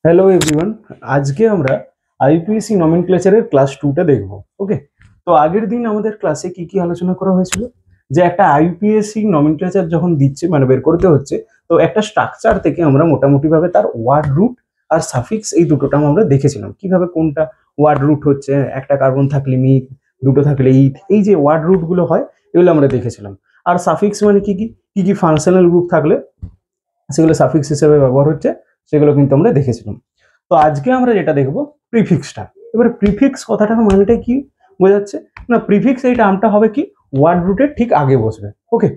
Hello everyone, আজকে আমরা IPSC নমেনক্লেচারের class 2টা দেখব। ওকে, তো আগের দিন আমাদের ক্লাসে কি কি আলোচনা করা হয়েছিল, যে একটা আইপিএসসি নমেনক্লেচার যখন দিচ্ছে মানে বের করতে হচ্ছে, তো একটা স্ট্রাকচার থেকে আমরা মোটামুটি ভাবে তার ওয়ার্ড রুট আর সাফিক্স এই দুটো টার্ম আমরা দেখেছিলাম, কিভাবে কোনটা ওয়ার্ড রুট হচ্ছে, একটা কার্বন থাকলে মিথ, দুটো থাকলে ইথ, এই যে ওয়ার্ড রুট গুলো হয় এগুলো আমরা দেখেছিলাম। আর সাফিক্স মানে কি কি কি ফাংশনাল গ্রুপ থাকলে সেগুলো সাফিক্স হিসেবে ব্যবহার হচ্ছে, সেগুলো কিন্তু আমরা দেখেছিলাম। তো আজকে আমরা যেটা দেখবো প্রিফিক্সটা। এবারে প্রিফিক্স কথাটার মানেটা কি বোঝাচ্ছে না, প্রিফিক্স এই টার্মটা হবে কি ওয়ার্ড রুটের ঠিক আগে বসবে। ওকে,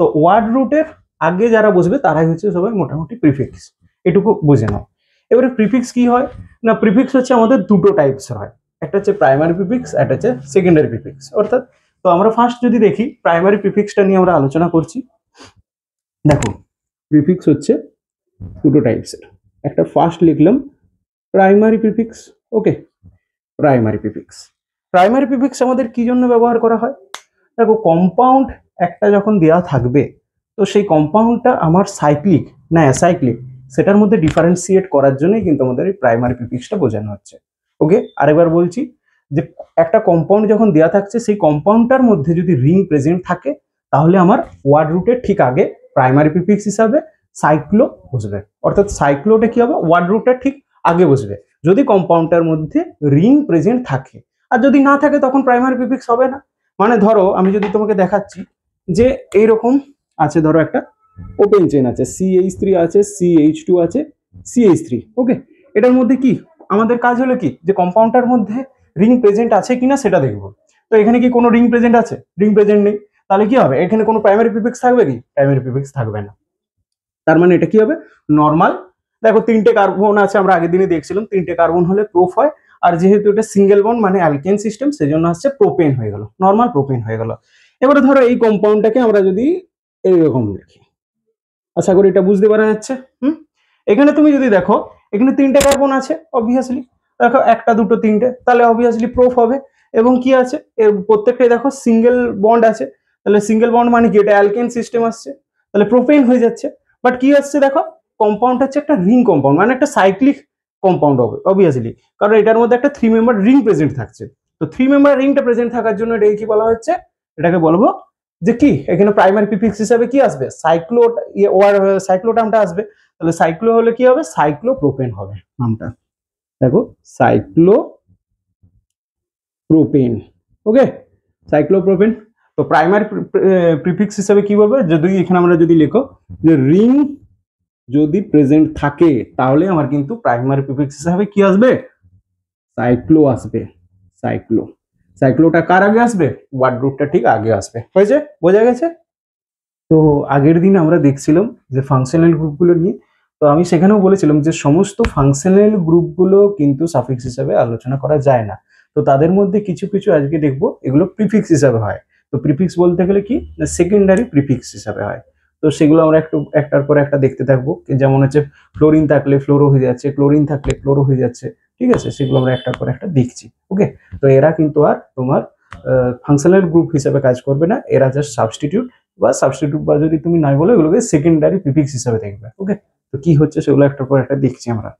তো ওয়ার্ড রুটের আগে যারা বসবে তারাই হচ্ছে সবাই মোটামুটি প্রিফিক্স, এটুকু বুঝে নাও। এবারে প্রিফিক্স কি হয় না, প্রিফিক্স হচ্ছে আমাদের দুটো টাইপস হয়, একটা হচ্ছে প্রাইমারি প্রিফিক্স, একটা হচ্ছে সেকেন্ডারি প্রিফিক্স। অর্থাৎ তো আমরা ফার্স্ট যদি দেখি প্রাইমারি প্রিফিক্সটা নিয়ে আমরা আলোচনা করছি। দেখো প্রিফিক্স হচ্ছে দুটো টাইপসের, একটা ফার্স্ট লিখলাম প্রাইমারি প্রিফিক্স। ওকে, প্রাইমারি প্রিফিক্স, প্রাইমারি প্রিফিক্স আমাদের কি জন্য ব্যবহার করা হয়? দেখো কম্পাউন্ড একটা যখন দেওয়া থাকবে, তো সেই কম্পাউন্ডটা আমার সাইক্লিক না অ্যাসাইক্লিক সেটার মধ্যে ডিফারেন্সিয়েট করার জন্যই কিন্তু আমাদের এই প্রাইমারি প্রিফিক্সটা বোঝানো হচ্ছে। ওকে, আরেকবার বলছি যে একটা কম্পাউন্ড যখন দেওয়া থাকছে সেই কম্পাউন্ডটার মধ্যে যদি রিং প্রেজেন্ট থাকে, তাহলে আমার ওয়ার্ড রুটের ঠিক আগে প্রাইমারি প্রিফিক্স হিসাবে সাইক্লো বসবে। অর্থাৎ সাইক্লোটা কি হবে, ওয়ার্ড রুটের ঠিক আগে বসবে যদি কম্পাউন্ডটার মধ্যে রিং প্রেজেন্ট থাকে। আর যদি না থাকে তখন প্রাইমারি প্রিফিক্স হবে না। মানে ধরো আমি যদি তোমাকে দেখাচ্ছি যে এইরকম আছে, ধরো একটা ওপেন চেন আছে, CH3 আছে, CH2 আছে, CH3। ওকে, এটার মধ্যে কি আমাদের কাজ হলো কি, যে কম্পাউন্ডটার মধ্যে রিং প্রেজেন্ট আছে কিনা সেটা দেখবো। তো এখানে কি কোনো রিং প্রেজেন্ট আছে? রিং প্রেজেন্ট নেই, তাহলে কি হবে, এখানে কোনো প্রাইমারি প্রিফিক্স থাকবে কি? প্রাইমারি প্রিফিক্স থাকবে না। তার মানে এটা কি হবে, নর্মাল। দেখো তিনটে কার্বন আছে, আমরা আগের দিনে দেখছিলাম তিনটে কার্বন হলে প্রোপ হয়, আর যেহেতু এটা সিঙ্গেল বন্ড মানে অ্যালকেন সিস্টেম, সেজন্য হচ্ছে প্রোপেন হয়ে গেল, নর্মাল প্রোপেন হয়ে গেল। এবারে ধরো এই কম্পাউন্ডটাকে আমরা যদি এইরকম লিখি, আশা করি এটা বুঝতে পারা যাচ্ছে। এখানে তুমি যদি দেখো এখানে তিনটে কার্বন আছে, অবভিয়াসলি দেখো একটা দুটো তিনটে, তাহলে অবভিয়াসলি প্রোপ হবে। এবং কি আছে, এর প্রত্যেকটাই দেখো সিঙ্গেল বন্ড আছে, তাহলে সিঙ্গেল বন্ড মানে কি, এটা অ্যালকেন সিস্টেম আসছে, তাহলে প্রোপেন হয়ে যাচ্ছে। বাট কি আসছে দেখো, কম্পাউন্ড হচ্ছে একটা রিং কম্পাউন্ড, মানে একটা সাইক্লিক কম্পাউন্ড হবে অবভিয়াসলি, কারণ এটার মধ্যে একটা 3 মেম্বার রিং প্রেজেন্ট থাকছে। তো 3 মেম্বার রিংটা প্রেজেন্ট থাকার জন্য এটাকে কি বলা হচ্ছে, এটাকে বলবো যে কি, এখানে প্রাইমারি প্রিফিক্স হিসেবে কি আসবে, সাইক্লো, সাইক্লো টার্মটা আসবে। তাহলে সাইক্লো হলে কি হবে, সাইক্লোপ্রোপেন হবে নামটা। দেখো সাইক্লোপ্রোপেন। ওকে, সাইক্লোপ্রোপেন। তো প্রাইমারি প্রিফিক্স হিসেবে কি বলবে, যদি এখানে আমরা যদি লিখো যে রিং যদি প্রেজেন্ট থাকে, তাহলে আমার কিন্তু প্রাইমারি প্রিফিক্স হিসেবে কি আসবে, সাইক্লো আসবে। সাইক্লো, সাইক্লোটা কার আগে আসবে, ওয়ার্ড রুটটা ঠিক আগে আসবে। হয়েছে, বোঝা গেছে? তো আগের দিন আমরা দেখছিলাম যে ফাংশনাল গ্রুপগুলো নিয়ে, তো আমি সেখানেও বলেছিলাম যে সমস্ত ফাংশনাল গ্রুপগুলো কিন্তু সাফিক্স হিসাবে আলোচনা করা যায় না। তো তাদের মধ্যে কিছু কিছু আজকে দেখবো এগুলো প্রিফিক্স হিসাবে হয়। তো প্রিফিক্স বলতে গেলে কি, সেকেন্ডারি প্রিফিক্স হিসাবে হয়। তো সেগুলো আমরা একটু একটার পর একটা দেখতে থাকবো। যেমন হচ্ছে ফ্লোরিন থাকলে ফ্লোরো হয়ে যাচ্ছে, ক্লোরিন থাকলে ক্লোরো হয়ে যাচ্ছে, ঠিক আছে, সেগুলো আমরা একটার পর একটা দেখছি। ওকে, তো এরা কিন্তু আর তোমার ফাংশনাল গ্রুপ হিসাবে কাজ করবে না, এরা জাস্ট সাবস্টিটিউট বা সাবস্টিটিউট, বা যদি তুমি নাই বলো এগুলোকে সেকেন্ডারি প্রিফিক্স হিসাবে দেখবে। ওকে, তো কি হচ্ছে সেগুলো একটার পর একটা দেখছি আমরা।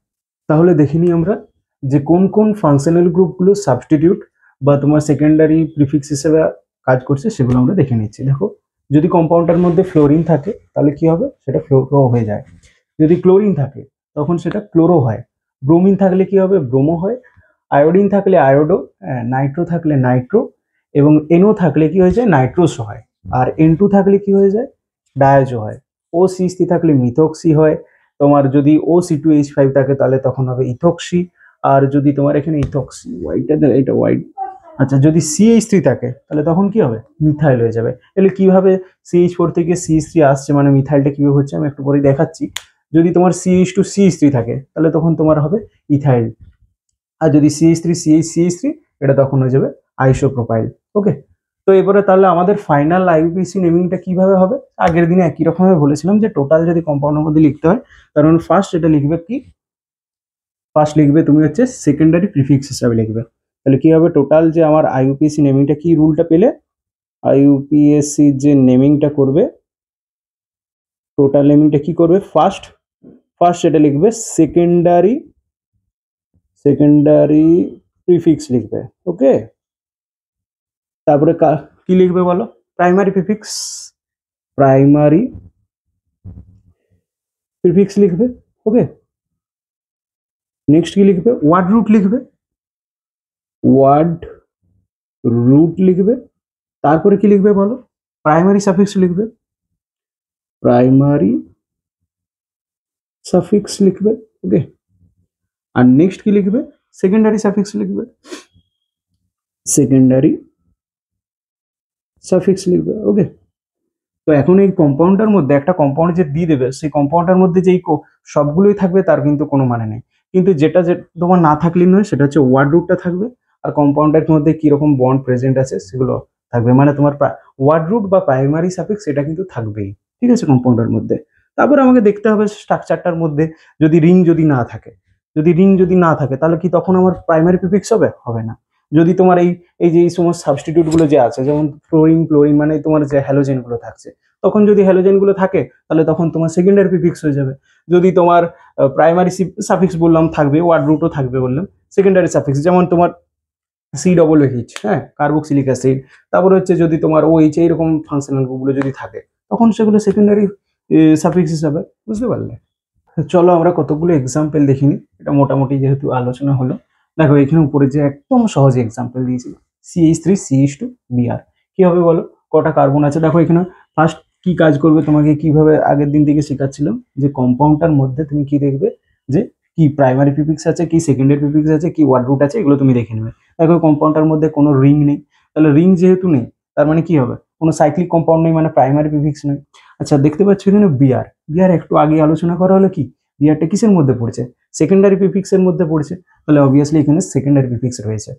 তাহলে দেখে নিই আমরা যে কোন কোন ফাংশনাল গ্রুপগুলো সাবস্টিটিউট বা তোমার সেকেন্ডারি প্রিফিক্স হিসেবে কাজ করছে, সেগুলো আমরা দেখে নিচ্ছি। দেখো যদি কম্পাউন্ডের মধ্যে ফ্লোরিন থাকে তাহলে কি হবে, সেটা ফ্লোরো হয়ে যায়। যদি ক্লোরিন থাকে তখন সেটা ক্লোরো হয়। ব্রোমিন থাকলে কি হবে, ব্রোমো হয়। আয়োডিন থাকলে আয়োডো, নাইট্রো থাকলে নাইট্রো, এবং এনও থাকলে কি হয়ে যায়, নাইট্রোসো হয়। আর N2 থাকলে কি হয়ে যায়, ডায়াজো হয়। OC3 থাকলে মিথক্সি হয়। তোমার যদি OC2H5 থাকে তাহলে তখন হবে ইথক্সি। আর যদি তোমার এখানে ইথক্সি হোয়াইটটা, এটা হোয়াইট, আচ্ছা, যদি CH3 থাকে তাহলে তখন কি হবে, মিথাইল হয়ে যাবে। তাহলে কিভাবে CH4 থেকে CH3 আসছে, মানে মিথাইলটা কিভাবে হচ্ছে আমি একটু পরে দেখাচ্ছি। যদি তোমার CH2CH3 থাকে তাহলে তখন তোমার হবে ইথাইল। আর যদি CH3CH3 এটা তখন হয়ে যাবে আইসোপ্রোপাইল। ওকে, তো এবারে তাহলে আমাদের ফাইনাল আইউপিএসি নেমিংটা কিভাবে হবে, আগের দিনে একই রকমভাবে বলেছিলাম যে টোটাল যদি কম্পাউন্ডের মধ্যে লিখতে হয়, কারণ ফার্স্ট এটা লিখবে কি, ফার্স্ট লিখবে তুমি হচ্ছে সেকেন্ডারি প্রিফিক্স হিসাবে লিখবে। তাহলে কি হবে, টোটাল যে আমার আইউপিএসি নেমিংটা কি রুলটা পেলে, আইউপিএসসি যে নেমিংটা করবে, টোটাল নেমিংটা কি করবে, ফার্স্ট এটা লিখবে সেকেন্ডারি সেকেন্ডারি প্রিফিক্স লিখবে। ওকে, তারপরে কি লিখবে বলো? প্রাইমারি প্রিফিক্স, প্রাইমারি প্রিফিক্স লিখবে। ওকে, নেক্সট কি লিখবে? ওয়ার্ড রুট লিখবে, ওয়ার্ড রুট লিখবে। তারপরে কি লিখবে বলো? প্রাইমারি সাফিক্স লিখবে, প্রাইমারি সাফিক্স লিখবে। ওকে, আর নেক্সট কি লিখবে? সেকেন্ডারি সাফিক্স লিখবে, সেকেন্ডারি সাফিক্স লিখবে। ওকে, তো এখন এই কম্পাউন্ডের মধ্যে একটা কম্পাউন্ড যে দিয়ে দেবে, সেই কম্পাউন্ডের মধ্যে যেই সবগুলোই থাকবে তার কিন্তু কোনো মানে নেই, কিন্তু যেটা তোমার না থাকলেই নয় সেটা হচ্ছে ওয়ার্ড রুটটা থাকবে, আর কম্পাউন্ডের মধ্যে কিরকম বন্ড প্রেজেন্ট আছে সেগুলো থাকবে। মানে তোমার ওয়ার্ড রুট বা প্রাইমারি সাফিক্স এটা কিন্তু থাকবেই, ঠিক আছে, কম্পাউন্ডের মধ্যে। তারপরে আমাকে দেখতে হবে স্ট্রাকচারটার মধ্যে যদি রিং যদি না থাকে, যদি রিং যদি না থাকে তাহলে কি তখন আমার প্রাইমারি প্রিফিক্স হবে? হবে না। যদি তোমার এই এই যে এই সমস্ত সাবস্টিটিউট গুলো যে আছে, যেমন ফ্লোরিন ক্লোরিন, মানে তোমার যে হ্যালোজেন গুলো থাকছে, তখন যদি হ্যালোজেন গুলো থাকে তাহলে তখন তোমার সেকেন্ডারি প্রিফিক্স হয়ে যাবে। যদি তোমার প্রাইমারি সাফিক্স বললাম থাকবে, ওয়ার্ড রুটও থাকবে বললাম, সেকেন্ডারি সাফিক্স যেমন তোমার COOH, হ্যাঁ, কার্বক্সিলিক অ্যাসিড, তারপরে হচ্ছে যদি তোমার OH এইরকম ফাংশনাল গ্রুপগুলো যদি থাকে তখন সেগুলো সেকেন্ডারি সাফিক্স হিসাবে, বুঝতে পারলে? চলো আমরা কতগুলো এক্সাম্পল দেখিনি, এটা মোটামুটি যেহেতু আলোচনা হলো। দেখো এখানে উপরে যে একদম সহজ এক্সাম্পল দিয়েছি, CH3CH2Br, কি হবে বলো? কটা কার্বন আছে দেখো এখানে। ফার্স্ট কি কাজ করবে, তোমাকে কিভাবে আগের দিন থেকে শেখাচ্ছিলাম যে কম্পাউন্ডটার মধ্যে তুমি কি দেখবে, যে কি প্রাইমারি প্রিফিক্স আছে, কি সেকেন্ডারি প্রিফিক্স আছে, কি ওয়ার্ড রুট আছে, এগুলো তুমি দেখে নেবে। দেখো কম্পাউন্ডটার মধ্যে কোনো রিং নেই, তাহলে রিং যেহেতু নেই তার মানে কি হবে? কোনো সাইক্লিক কম্পাউন্ড নেই, মানে প্রাইমারি প্রিফিক্স নেই। আচ্ছা, দেখতে পাচ্ছ এখানে বিআর, বিআর একটু আগে আলোচনা করা হলো, কি বিআরটা কিসের মধ্যে পড়ছে? সেকেন্ডারি প্রিফিক্সের মধ্যে পড়ছে, তাহলে অবভিয়াসলি এখানে সেকেন্ডারি প্রিফিক্স রয়েছে।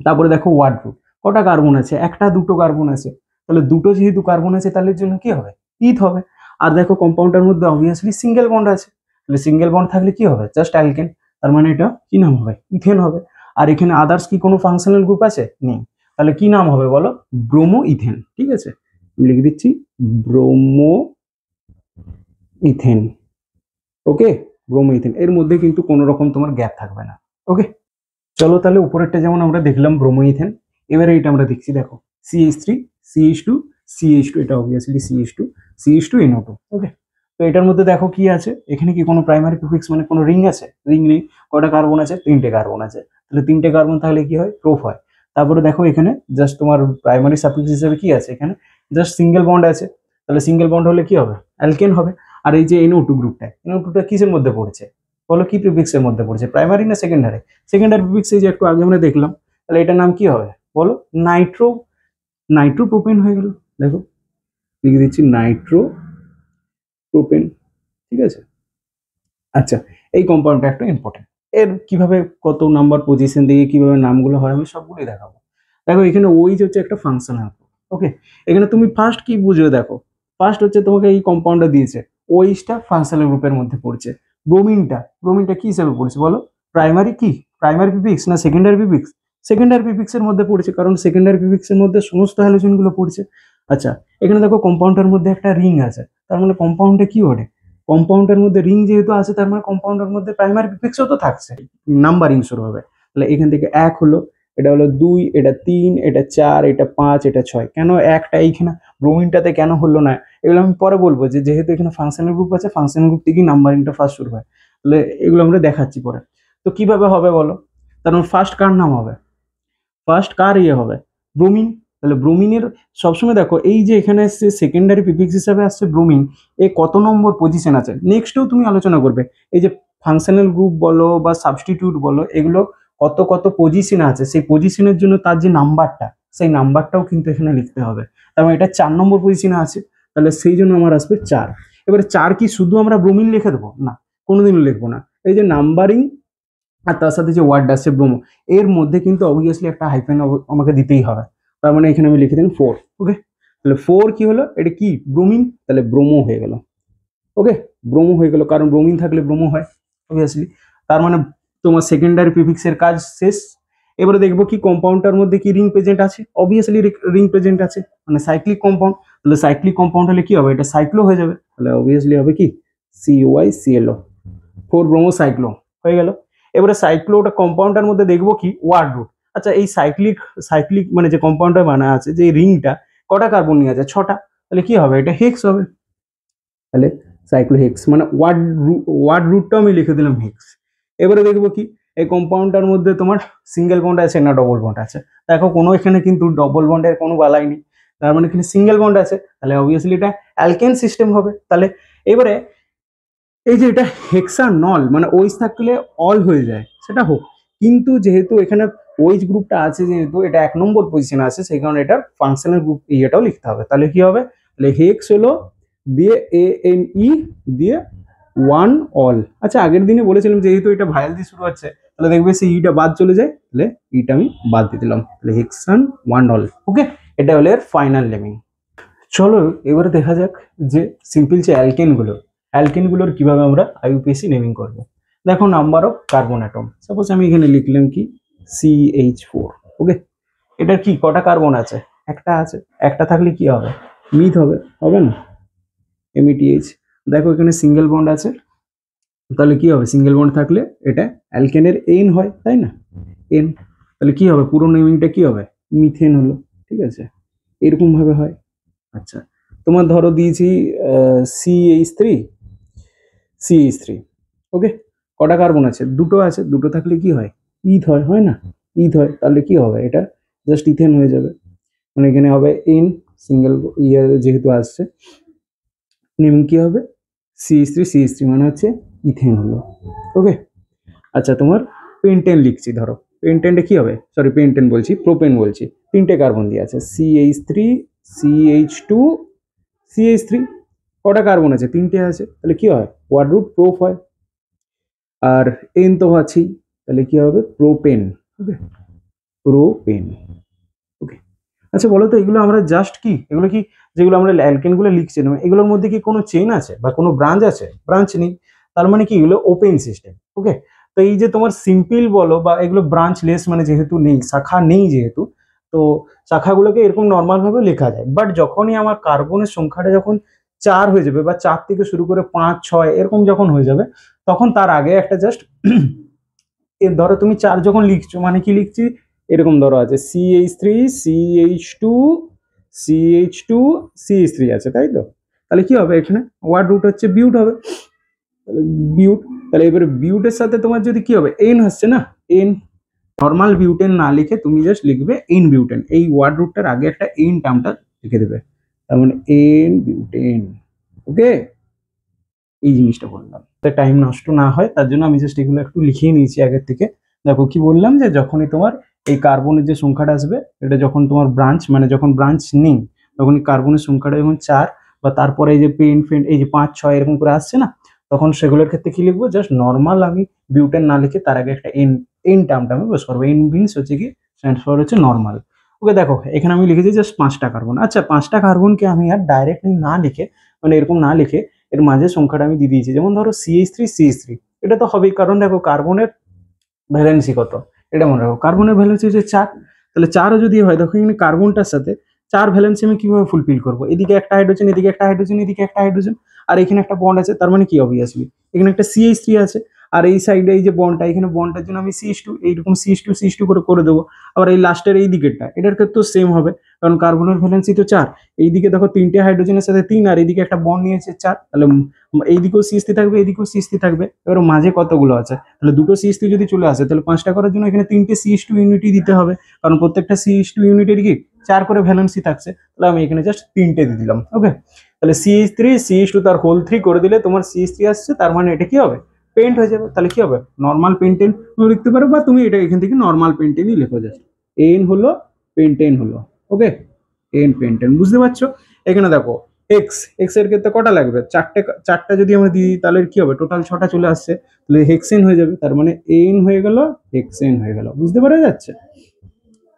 তারপরে দেখো ওয়ার্ড রুট, কটা কার্বন আছে? একটা দুটো কার্বন আছে, তাহলে দুটো যেহেতু কার্বন আছে তাহলে এর জন্য কি হবে? ইথ হবে। আর দেখো কম্পাউন্ডের মধ্যে অবভিয়াসলি সিঙ্গেল বন্ড আছে, তাহলে সিঙ্গেল বন্ড থাকলে কি হবে? জাস্ট অ্যালকেন, তার মানে এটা কি নাম হবে? ইথেন হবে। আর এখানে আদার্স কি কোনো ফাংশনাল গ্রুপ আছে? নেই, তাহলে কি নাম হবে বলো? Bromoethane. ঠিক আছে, লিখে দিচ্ছি bromoethane. Okay, bromoethane, এর মধ্যে কিন্তু কোনো রকম তোমার গ্যাপ থাকবে না। ওকে, চলো তাহলে উপরেরটা যেমন আমরা দেখলাম ব্রোমো ইথেন, এবারে এটা আমরা দেখছি, দেখো CH3CH2CH2, এটা অবভিয়াসলি CH2NO2। ওকে, তো এটার মধ্যে দেখো কি আছে, এখানে কি কোনো প্রাইমারি প্রিফিক্স মানে কোনো রিং আছে? রিং নেই। কটা কার্বন আছে? তিনটে কার্বন আছে, তাহলে তিনটে কার্বন থাকলে কি হয়? প্রোপ হয়। তারপরে দেখো এখানে জাস্ট তোমার প্রাইমারি সাফিক্স হিসেবে কি আছে? এখানে জাস্ট সিঙ্গেল বন্ড আছে, তাহলে সিঙ্গেল বন্ড হলে কি হবে? অ্যালকেন হবে। আর এই যে NO2 গ্রুপটা, NO2টা কিসের মধ্যে পড়ছে বলো? কি প্রিফিক্সের মধ্যে পড়ছে? প্রাইমারি না সেকেন্ডারি? সেকেন্ডারি প্রিফিক্স, এই যে একটু আগে আমরা দেখলাম, তাহলে এটার নাম কি হবে বলো? নাইট্রোপ্রোপেন হয়ে গেল। দেখো লিখে দিচ্ছি নাইট্রোপ্রোপেন। ঠিক আছে, আচ্ছা, এই কম্পাউন্ডটা একটু ইম্পর্টেন্ট, এর কিভাবে কত নাম্বার পজিশন দিয়ে কিভাবে নামগুলো হয় আমি সবগুলোই দেখাবো। দেখো এখানে ওইচ হচ্ছে একটা ফাংশনাল। ওকে, এখানে তুমি ফার্স্ট কি বুঝবে দেখো, ফার্স্ট হচ্ছে তোমাকে এই কম্পাউন্ডটা দিয়েছে, ওইচটা ফাংশনাল গ্রুপের মধ্যে পড়ছে। ব্রোমিনটা কি হিসাবে পড়ছে বলো? প্রাইমারি কি? প্রাইমারি প্রিফিক্স না সেকেন্ডারি প্রিফিক্স? সেকেন্ডারি প্রিফিক্সের মধ্যে পড়ছে, কারণ সেকেন্ডারি প্রিফিক্সের মধ্যে সমস্ত হ্যালোজেনগুলো পড়ছে। আচ্ছা, এখানে দেখো কম্পাউন্ডের মধ্যে একটা রিং আছে, তার মানে কম্পাউন্ডে কি ওঠে? কম্পাউন্ডের মধ্যে রিং যেহেতু আছে তার মানে কম্পাউন্ডের মধ্যে প্রাইমারি প্রিফিক্সও তো থাকছে, নাম্বারিং শুরু হবে। তাহলে এখান থেকে 1 হলো, এটা হলো 2, এটা 3, এটা 4, এটা 5, এটা 6। কেন একটা এইখানে ব্রোমিনটাতে কেন হলো না, এগুলো আমি পরে বলবো, যে যেহেতু এখানে ফাংশনাল গ্রুপ আছে, ফাংশনাল গ্রুপ থেকেই নাম্বারিংটা ফার্স্ট শুরু হয়, তাহলে এগুলো আমরা দেখাচ্ছি পরে। তো কিভাবে হবে বলো? তার মানে ফার্স্ট কার নাম হবে? ফার্স্ট কার হবে? ব্রোমিন। তাহলে ব্রোমিনের সবসময় দেখো এই যে এখানে আসছে সেকেন্ডারি প্রিফিক্স হিসাবে আসছে ব্রোমিন, এ কত নম্বর পজিশন আছে নেক্সটেও তুমি আলোচনা করবে। এই যে ফাংশনাল গ্রুপ বলো বা সাবস্টিটিউট বলো, এগুলো কত কত পজিশন আছে, সেই পজিশনের জন্য তার যে নাম্বারটা, সেই নাম্বারটাও কিন্তু এখানে লিখতে হবে। তার মানে এটা 4 নম্বর পজিশনে আছে, তাহলে সেই জন্য আমার আসবে 4। এবারে 4 কি শুধু আমরা ব্রোমিন লিখে দেবো? না, কোনোদিনও লিখবো না। এই যে নাম্বারিং আর তার সাথে যে ওয়ার্ড আছে ব্রোমো, এর মধ্যে কিন্তু অবভিয়াসলি একটা হাইফেন আমাকে দিতেই হবে। তার মানে এখানে আমি লিখে দিন 4। ওকে, তাহলে 4 কি হলো? এটা কি? ব্রোমিন, তাহলে ব্রোমো হয়ে গেল। ওকে, ব্রোমো হয়ে গেল, কারণ ব্রোমিন থাকলে ব্রোমো হয় অবভিয়াসলি। তার মানে তোমার সেকেন্ডারি প্রিফিক্সের কাজ শেষ। এবারে দেখবো কি কম্পাউন্ডটার মধ্যে কি রিং প্রেজেন্ট আছে? অবভিয়াসলি রিং প্রেজেন্ট আছে, মানে সাইক্লিক কম্পাউন্ড। তাহলে সাইক্লিক কম্পাউন্ড হলে কি হবে? এটা সাইক্লো হয়ে যাবে, তাহলে অবভিয়াসলি হবে কি COiClO, 4 ব্রোমো সাইক্লো হয়ে গেল। এবারে ওটা কম্পাউন্ডের মধ্যে দেখবো কি ওয়ার্ড রুট। আচ্ছা এই সাইক্লিক মানে যে কম্পাউন্ডার বানা আছে যে রিংটা কটা কার্বন নিয়ে আছে 6টা, তাহলে কি হবে এটা হেক্স হবে। তাহলে সাইক্লোহেক্স মানে ওয়ার্ড রুটটা আমি লিখে দিলাম হেক্স। এবারে দেখবো কি এই কম্পাউন্ডটার মধ্যে তোমার সিঙ্গেল বন্ড আছে না ডবল বন্ড আছে। দেখো কোনো এখানে কিন্তু ডবল বন্ডের কোনো বালাই নেই, তার মানে এখানে সিঙ্গেল বন্ড আছে, তাহলে অবভিয়াসলি এটা অ্যালকেন সিস্টেম হবে। তাহলে এবারে এই যে এটা হেক্সানল মানে ওইচ থাকলে অল হয়ে যায় সেটা হোক, কিন্তু যেহেতু এখানে ওইচ গ্রুপটা আছে যেহেতু এটা 1 নম্বর পজিশনে আছে সেই কারণে এটার ফাংশনাল গ্রুপ ইয়েটাও লিখতে হবে। তাহলে কি হবে, তাহলে হেক্স হলো দিয়ে ANE দিয়ে 1 অল। আচ্ছা আগের দিনে বলেছিলাম যেহেতু এটা ভায়াল দিয়ে শুরু হচ্ছে তাহলে দেখবে সেই ইটা বাদ চলে যায়, তাহলে ইটা আমি বাদ দিয়ে দিলাম, তাহলে হেক্সান 1 অল। ওকে, এটা হলো এর ফাইনাল নেমিং। চলো এবারে দেখা যাক যে সিম্পল যে অ্যালকেনগুলোর কিভাবে আমরা আইইউপিএসি নেমিং করব। দেখো number of carbon atom, suppose আমি এখানে লিখলাম কি CH4। ওকে, এটার কি কটা কার্বন আছে, একটা আছে, একটা থাকলে কি হবে মিথ হবে, হবে না METH। দেখো এখানে সিঙ্গেল বন্ড আছে, তাহলে কি হবে সিঙ্গেল বন্ড থাকলে এটা অ্যালকেনের এন হয় তাই না, এন, তাহলে কি হবে পুরো নেমিংটা কি হবে মিথেন হলো। ঠিক আছে, এরকম ভাবে হয়। আচ্ছা তোমার ধরো দিয়েছি CH3। ওকে, কটা কার্বন আছে, দুটো আছে, দুটো থাকলে কি হয় ইথ হয়, হয় না ইথ হয়, তাহলে কি হবে এটা জাস্ট ইথেন হয়ে যাবে, মানে এখানে হবে এন সিঙ্গেল ইয়ে যেহেতু আসছে নেমিং কি হবে CH3 মানে হচ্ছে ইথেন হলো। ওকে, আচ্ছা তোমার পেন্টেন লিখছি, ধরো পেন্টেনটা কি হবে, সরি পেন্টেন বলছি প্রোপেন বলছি, তিনটে কার্বন দিয়ে আছে CH3 CH2 CH3, কটা কার্বন আছে তিনটে আছে, তাহলে কি হয় ওয়ার্ড রুট প্রোপ হয়, আর এন তো আছেই, তাহলে কি হবে প্রোপেন। ওকে, প্রোপেন। ওকে, আচ্ছা বলো তো এগুলো আমরা জাস্ট কি এগুলো কি যেগুলো আমরা অ্যালকেনগুলো লিখছিলাম এগুলোর মধ্যে কি কোনো চেইন আছে বা কোনো ব্রাঞ্চ আছে, ব্রাঞ্চ নেই, তার মানে কি এগুলো ওপেন সিস্টেম। ওকে, তো এই যে তোমার সিম্পল বলো বা এগুলো ব্রাঞ্চ লেস মানে যেহেতু নেই, শাখা নেই যেহেতু, তো শাখাগুলোকে এরকম নর্মাল ভাবে লেখা যায়, বাট যখনই আমার কার্বনের সংখ্যাটা যখন 4 হয়ে যাবে বা 4 থেকে শুরু করে 5 6 এরকম যখন হয়ে যাবে তখন তার আগে একটা জাস্ট ধরো তুমি 4 যখন লিখছো মানে কি লিখছি এরকম ধরো আছে CH3 CH2 CH2 CH3 আছে তাই তো, তাহলে কি হবে এখানে ওয়ার্ড রুট হচ্ছে বিউট হবে, তাহলে বিউট, তাহলে এবারে বিউটের সাথে তোমার যদি কি হবে এন আসছে না, এন, নর্মাল বিউটেন না লিখে তুমি জাস্ট লিখবে এন বিউটেন, এই ওয়ার্ড রুটটার আগে একটা এন টার্মটা লিখে দেবে, তার মানে এন বিউটেন। ওকে, এই জিনিসটা বললাম টাইম নষ্ট না হয় তার জন্য আমি জাস্ট এগুলো একটু লিখিয়ে নিয়েছি আগের থেকে। দেখো কি বললাম যে যখনই তোমার এই কার্বনের যে সংখ্যাটা আসবে এটা যখন তোমার ব্রাঞ্চ মানে যখন ব্রাঞ্চ নেই তখন কার্বনের সংখ্যাটা যখন 4 বা তারপরে এই যে ফেন্ট এই যে 5 6 এরকম করে আসছে না তখন সেগুলোর ক্ষেত্রে কি লিখবো জাস্ট নর্মাল আমি বিউটেন না লিখে তার আগে একটা এন টার্মটা আমি বস করবো, এন মিনস হচ্ছে কি স্ট্যান্ডস ফর হচ্ছে নর্মাল। ওকে, দেখো এখানে আমি লিখেছি জাস্ট 5টা কার্বন। আচ্ছা 5টা কার্বনকে আমি আর ডাইরেক্টলি না লিখে মানে এরকম না লিখে এর মাঝে সংখ্যাটা আমি দিয়ে দিয়েছি, যেমন ধরো CH3 এটা তো হবেই, কারণ দেখো কার্বনের ভ্যালেন্সি কত এটা মনে রাখো, কার্বনের ভ্যালেন্সি হচ্ছে 4, তাহলে 4ও যদি হয় দেখো এখানে কার্বনটার সাথে 4 ভ্যালেন্সি আমি কিভাবে ফুলফিল করবো, এদিকে একটা হাইড্রোজেন এদিকে একটা হাইড্রোজেন এদিকে একটা হাইড্রোজেন আর এখানে একটা বন্ড আছে, তার মানে কি অবভিয়াসলি এখানে একটা CH3 আছে, আর এই সাইডে এই যে বন্ডটা এখানে বন্ডটার জন্য আমি CH2 এইরকম CH2 করে দেবো, আবার এই লাস্টের এই দিকেরটা এটার ক্ষেত্রেও সেম হবে কারণ কার্বনের ভ্যালেন্সি তো 4, এইদিকে দেখো 3টে হাইড্রোজেনের সাথে 3 আর এইদিকে একটা বন্ড নিয়েছে 4, তাহলে এইদিকেও CH3 থাকবে এইদিকেও CH3 থাকবে, এবার মাঝে কতগুলো আছে তাহলে দুটো CH3 যদি চলে আসে তাহলে 5টা করার জন্য এখানে 3টে CH2 ইউনিটই দিতে হবে কারণ প্রত্যেকটা CH2 ইউনিটের কি 4 করে ভ্যালেন্সি থাকছে, তাহলে আমি এখানে জাস্ট 3টে দিয়ে দিলাম। ওকে, তাহলে CH3 CH2 তার হোল 3 করে দিলে তোমার CH3 আসছে, তার মানে এটা কি হবে পেন্ট হয়ে যাবে, তাহলে কি হবে নর্মাল পেন্টেন তুমি লিখতে পারো বা তুমি এটা এখান থেকে নর্মাল পেন্টেনই লিখো জাস্ট এন হলো পেন্টেন হলো। ওকে, এন পেন্টেন, বুঝতে পারছো। এখানে দেখো এক্স এর ক্ষেত্রে কটা লাগবে, চারটা যদি আমরা দিই তাহলে কি হবে টোটাল 6টা চলে আসছে, তাহলে হেক্সেন হয়ে যাবে, তার মানে এন হয়ে গেল হেক্সেন হয়ে গেল, বুঝতে পারা যাচ্ছে।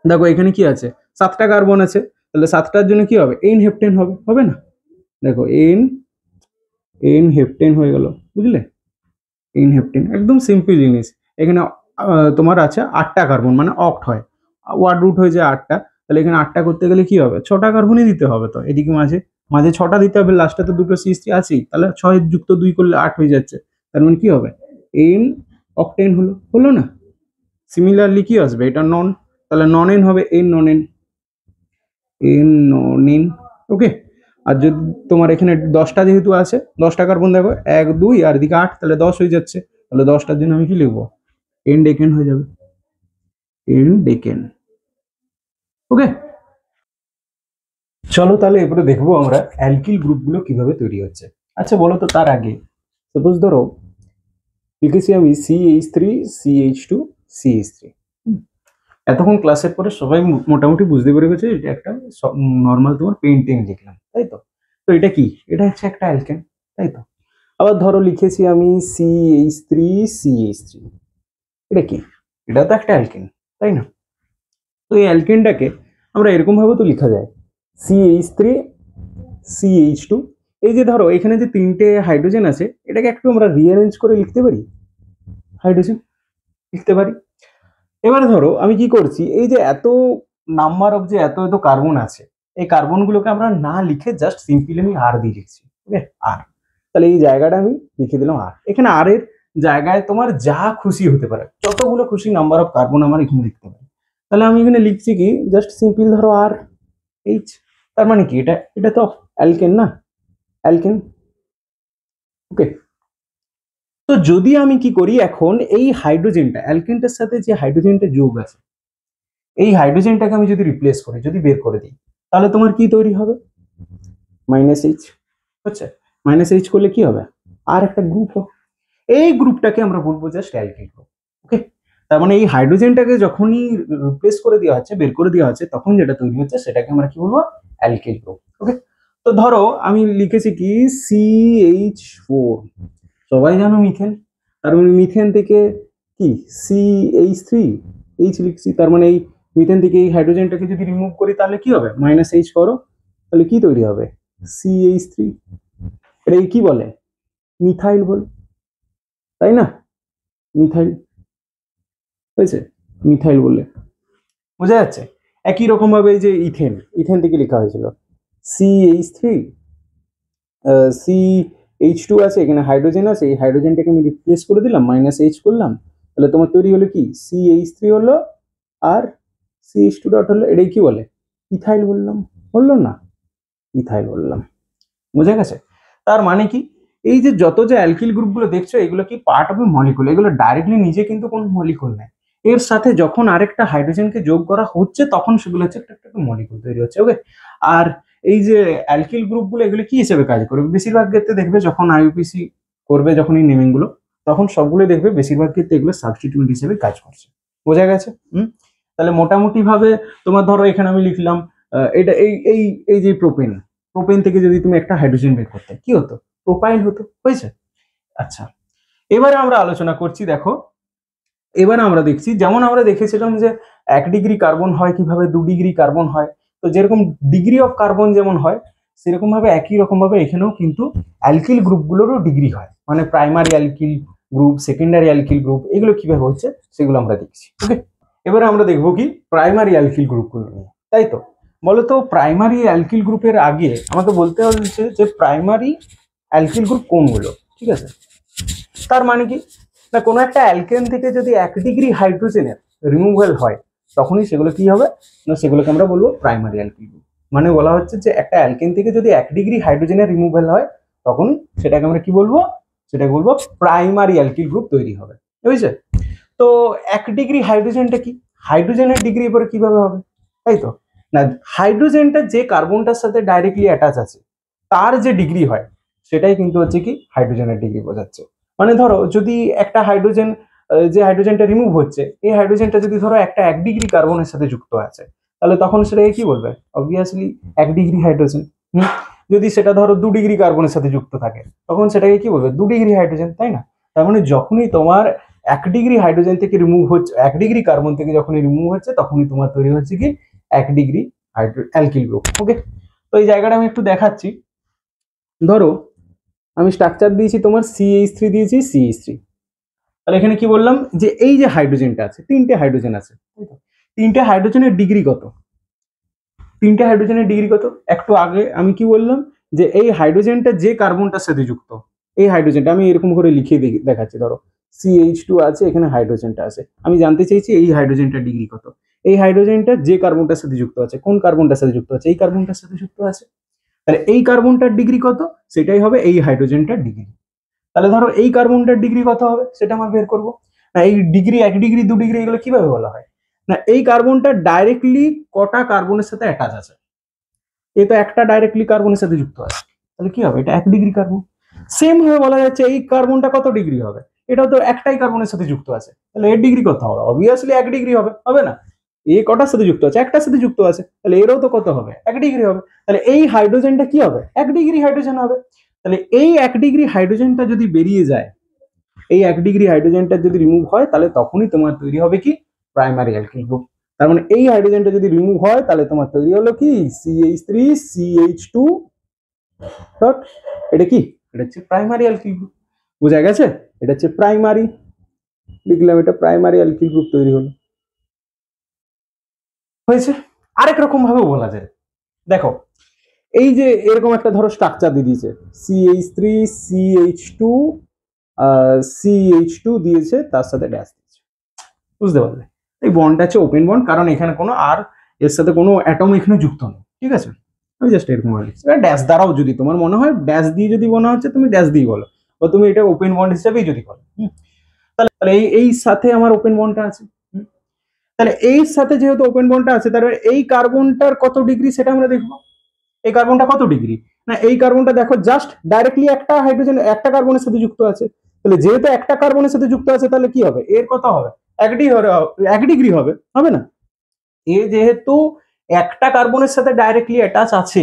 দেখো এখানে কি আছে 7টা কার্বন আছে, তাহলে 7টার জন্য কি হবে এন হেপ্টেন হবে, হবে না, দেখো এন হেপ্টেন হয়ে গেল, বুঝলে ইনহেপ্টেন, একদম সিম্পল জিনিস। এখানে তোমার আছে 8টা কার্বন মানে অক্ট হয়, ওয়ার্ড রুট হয়ে যায় 8টা, তাহলে এখানে 8টা করতে গেলে কি হবে 6টা কার্বনই দিতে হবে, তো এদিকে মাঝে মাঝে 6টা দিতে হবে, লাস্টে তো দুটো CH3 আছেই, তাহলে 6 যুক্ত 2 করলে 8 হয়ে যাচ্ছে, তার মানে কি হবে এন অক্টেন হলো না? সিমিলারলি কি আসবে, এটা নন, তাহলে নন এন হবে n non n, n non n. Okay, আর যদি তোমার এখানে 10টা যেহেতু আছে, 10টা কার্বন দেখো 1 2 আর এদিকে 8, তাহলে 10 হয়ে যাচ্ছে, তাহলে 10টার জন্য আমি কি লিখবো, এন ডেকেন হয়ে যাবে, এন ডেকেন। ওকে, চলো তাহলে এবারে দেখবো আমরা অ্যালকিল গ্রুপগুলো কিভাবে তৈরি হচ্ছে। আচ্ছা বলো তো, তার আগে সাপোজ ধরো লিখেছি আমি CH3 CH2 CH3। এতক্ষণ ক্লাসের পরে সবাই মোটামুটি বুঝতে পেরে গেছে এটা একটা নর্মাল তোমার পেইন্টিং লিখলাম, তাই তো? তো এটা কি, এটা হচ্ছে একটা অ্যালকেন, তাই তো? আবার ধরো লিখেছি আমি CH3 CH3, এটা কি, এটা তো একটা অ্যালকেন, তাই না? তো এই অ্যালকেনটাকে আমরা এরকম ভাবে তো লেখা যায়, CH3 CH2। এই যে ধরো এখানে যে 3টে হাইড্রোজেন আছে, এটাকে একটু আমরা রিঅ্যারেঞ্জ করে লিখতে পারি, হাইড্রোজেন লিখতে পারি। এবারে ধরো আমি কি করছি, এই যে এত নাম্বার অফ যে এত এত কার্বন আছে, এই কার্বনগুলোকে আমরা না লিখে জাস্ট সিম্পলি আমি আর দিয়ে লিখছি। ওকে, আর, তাহলে এই জায়গাটা আমি লিখে দিলাম আর। এখানে আর এর জায়গায় তোমার যা খুশি হতে পারে, যতগুলো খুশি নাম্বার অফ কার্বন আমার এখানে লিখতে পারি। তাহলে আমি এখানে লিখছি কি, জাস্ট সিম্পল ধরো আর এইচ। তার মানে কি, এটা এটা তো অ্যালকেন না, অ্যালকেন। ওকে, তো যদি আমি কি করি এখন, এই হাইড্রোজেনটা অ্যালকেনটার সাথে যে হাইড্রোজেনটা যোগ আছে, এই হাইড্রোজেনটাকে আমি যদি রিপ্লেস করি, যদি বের করে দিই, তাহলে তোমার কি তৈরি হবে, -H হচ্ছে। -H করলে কি হবে, আর একটা গ্রুপ হবে, এই গ্রুপটাকে আমরা বলবো জাস্ট অ্যালকিল গ্রুপ। ওকে, তার মানে এই হাইড্রোজেনটাকে যখনই রিপ্লেস করে দেওয়া হচ্ছে, বের করে দেওয়া হচ্ছে, তখন যেটা তৈরি হচ্ছে সেটাকে আমরা কি বলবো, অ্যালকিল গ্রুপ। ওকে, তো ধরো আমি লিখেছি কি CH4, সবাই জানো মিথেন, তার মানে মিথেন থেকে কি CH3 এইচ লিখছি, তার মানে এই মিথেন থেকে এই হাইড্রোজেনটাকে যদি রিমুভ করি তাহলে কি হবে, -H করো, তাহলে কি তৈরি হবে, CH3। এটা কি বলে, মিথাইল বলে, তাই না? মিথাইল হয়েছে, মিথাইল বললে বোঝা যাচ্ছে। একই রকম ভাবে এই যে ইথেন, ইথেন থেকে লেখা হয়েছিল CH3 CH2 আছে, এখানে হাইড্রোজেন আছে, এই হাইড্রোজেনটাকে আমি রিপ্লেস করে দিলাম, -H করলাম, তাহলে তোমার তৈরি হলো কি, CH3 হলো আর CH2 ডট হলো, এটাই কি বলে, ইথাইল বললাম, বললো না, ইথাইল বললাম। বোঝা গেছে? তার মানে কি, এই যে যত যে অ্যালকিল গ্রুপগুলো দেখছো, এগুলো কি পার্ট অফ এ মলিকুল, এগুলো ডাইরেক্টলি নিজে কিন্তু কোনো মলিকুল নেই, এর সাথে যখন আরেকটা হাইড্রোজেনকে যোগ করা হচ্ছে তখন সেগুলো হচ্ছে একটা একটা মলিকুল তৈরি হচ্ছে। ওকে, আর এই যে অ্যালকিল গ্রুপগুলো এগুলো কি হিসেবে কাজ করবে, বেশিরভাগ ক্ষেত্রে দেখবে যখন আইইউপিএসি করবে, যখন এই নেমিং গুলো, তখন সবগুলো দেখবে বেশিরভাগ ক্ষেত্রে এগুলো সাবস্টিটিউয়েন্ট হিসেবে কাজ করছে। বোঝা গেছে? তাহলে মোটামুটি ভাবে তোমার ধরো এখানে আমি লিখলাম এটা এই এই এই যে প্রোপেন, প্রোপেন থেকে যদি তুমি একটা হাইড্রোজেন বের করতে, কি হতো, প্রোপাইল হতো। হয়েছে? আচ্ছা, এবারে আমরা আলোচনা করছি, দেখো এবার আমরা দেখছি, যেমন আমরা দেখেছিলাম যে 1 ডিগ্রি কার্বন হয় কিভাবে, 2 ডিগ্রি কার্বন হয়, তো যেরকম ডিগ্রি অফ কার্বন যেমন হয়, সেরকম ভাবে একই রকম ভাবে এখানেও কিন্তু অ্যালকিল গ্রুপগুলোরও ডিগ্রি হয়, মানে primary alkyl group, secondary alkyl group, এগুলো কিভাবে হচ্ছে সেগুলো আমরা দেখছি। ওকে, এবারে আমরা দেখবো কি প্রাইমারি অ্যালকিল গ্রুপগুলো নিয়ে, তাই তো? বলতো প্রাইমারি অ্যালকিল গ্রুপের আগে আমাকে বলতে হচ্ছে যে প্রাইমারি অ্যালকিল গ্রুপ কোনগুলো, ঠিক আছে? তার মানে কি, না কোনো একটা অ্যালকেন থেকে যদি 1 ডিগ্রি হাইড্রোজেনের রিমুভাল হয়, তখনই সেগুলো কি হবে, না সেগুলোকে আমরা বলবো প্রাইমারি অ্যালকিল গ্রুপ। মানে বলা হচ্ছে যে একটা অ্যালকেন থেকে যদি 1 ডিগ্রি হাইড্রোজেনের রিমুভাল হয়, তখনই সেটাকে আমরা কি বলবো, সেটাকে বলবো প্রাইমারি অ্যালকিল গ্রুপ তৈরি হবে। বুঝেছে? তো 1 ডিগ্রি হাইড্রোজেনটা কি, হাইড্রোজেনের ডিগ্রি এবারে কিভাবে হবে, তাই তো? না, হাইড্রোজেনটা যে কার্বনটার সাথে ডাইরেক্টলি অ্যাটাচ আছে, তার যে ডিগ্রি হয়, সেটাই কিন্তু হচ্ছে কি হাইড্রোজেনের ডিগ্রি বোঝাচ্ছে। মানে ধরো যদি একটা হাইড্রোজেন, যে হাইড্রোজেনটা রিমুভ হচ্ছে, এই হাইড্রোজেনটা যদি ধরো একটা 1 ডিগ্রি কার্বনের সাথে যুক্ত আছে, তাহলে তখন সেটাকে কি বলবে, অবভিয়াসলি 1 ডিগ্রি হাইড্রোজেন। যদি সেটা ধরো 2 ডিগ্রি কার্বনের সাথে যুক্ত থাকে, তখন সেটাকে কি বলবে, 2 ডিগ্রি হাইড্রোজেন, তাই না? তার মানে যখনই তোমার 1 ডিগ্রি হাইড্রোজেন থেকে রিমুভ হচ্ছে, 1 ডিগ্রি কার্বন থেকে যখনই রিমুভ হচ্ছে, তখনই তোমার তৈরি হচ্ছে কি 1 ডিগ্রি অ্যালকিল গ্রুপ। ওকে, তো এই জায়গাটা আমি একটু দেখাচ্ছি। ধরো আমি স্ট্রাকচার দিয়েছি তোমার CH3 দিয়েছি, CH3, তাহলে এখানে কি বললাম যে এই যে হাইড্রোজেনটা আছে, 3টে হাইড্রোজেন আছে, 3টে হাইড্রোজেনের ডিগ্রি কত, 3টে হাইড্রোজেনের ডিগ্রি কত, একটু আগে আমি কি বললাম যে এই হাইড্রোজেনটা যে কার্বনটার সাথে যুক্ত, এই হাইড্রোজেনটা আমি এরকম করে লিখে দেখাচ্ছি। ধরো CH2 আছে, এখানে হাইড্রোজেনটা আছে। আমি জানতে চাইছি এই হাইড্রোজেনটার ডিগ্রি কত। এই হাইড্রোজেনটা যে কার্বনটার সাথে যুক্ত আছে, কোন কার্বনটার সাথে যুক্ত আছে? এই কার্বনটার সাথে যুক্ত আছে। তাহলে এই কার্বনটার ডিগ্রি কত, সেটাই হবে এই হাইড্রোজেনটার ডিগ্রি। তাহলে ধরো এই কার্বনটার ডিগ্রি কত হবে সেটা আমরা বের করবো। না এই ডিগ্রি, 1 ডিগ্রি 2 ডিগ্রি এগুলো কিভাবে বলা হয়? না এই কার্বনটা ডাইরেক্টলি কটা কার্বনের সাথে অ্যাটাচ আছে, এ তো একটা ডাইরেক্টলি কার্বনের সাথে যুক্ত আছে, তাহলে কি হবে? এটা 1 ডিগ্রি কার্বন। সেম ভাবে বলা যাচ্ছে এই কার্বনটা কত ডিগ্রি হবে, এটাও তো একটাই কার্বনের সাথে যুক্ত আছে, তাহলে এর ডিগ্রি কত হবে? অবভিয়াসলি 1 ডিগ্রি হবে, হবে না? এ কটার সাথে যুক্ত আছে? একটার সাথে যুক্ত আছে, তাহলে এরও তো কত হবে? 1 ডিগ্রি হবে। তাহলে এই হাইড্রোজেনটা কি হবে? 1 ডিগ্রি হাইড্রোজেন হবে। তাহলে এই 1 ডিগ্রি হাইড্রোজেনটা যদি বেরিয়ে যায়, এই 1 ডিগ্রি হাইড্রোজেনটা যদি রিমুভ হয়, তাহলে তখনই তোমার তৈরি হবে কি? Primary alkyl group. তার মানে এই হাইড্রোজেনটা যদি রিমুভ হয়, তাহলে তোমার তৈরি হলো কি? CH3 CH2 ডট, এটা কি? এটা হচ্ছে প্রাইমারি অ্যালকিল গ্রুপ। বোঝা গেছে? এটা হচ্ছে প্রাইমারি, লিখলাম এটা প্রাইমারি অ্যালকিল গ্রুপ তৈরি হলো। হয়েছে। আরেক রকম ভাবে বলা যায়, দেখো এই যে এরকম একটা ধরো স্ট্রাকচার দিয়ে দিয়েছে, CH3 CH2 CH2 দিয়েছে, তার সাথে ড্যাশ দিয়েছে, বুঝতে পারলে? এই বন্ডটা আছে ওপেন বন্ড, কারণ এখানে কোনো আর এর সাথে কোনো অ্যাটম এখানে যুক্ত নেই, ঠিক আছে? আমি জাস্ট এরকম লিখছি। ড্যাশ দ্বারাও যদি তোমার মনে হয়, ড্যাশ দিয়ে যদি মনে হচ্ছে, তুমি ড্যাশ দিয়ে বলো, বা তুমি এটা ওপেন বন্ড হিসেবেই যদি বলো। তাহলে এই সাথে আমার ওপেন বন্ডটা আছে। তাহলে এই সাথে যেহেতু ওপেন বন্ডটা আছে, তাহলে এই কার্বনটার কত ডিগ্রি সেটা আমরা দেখবো। এই কার্বনটা কত ডিগ্রি? না এই কার্বনটা দেখো জাস্ট ডাইরেক্টলি একটা হাইড্রোজেন একটা কার্বনের সাথে যুক্ত আছে, তাহলে যেহেতু একটা কার্বনের সাথে যুক্ত আছে, তাহলে কি হবে? এর কত হবে? 1 ডিগ্রি হবে, হবে না? এ যেহেতু একটা কার্বনের সাথে ডাইরেক্টলি অ্যাটাচ আছে,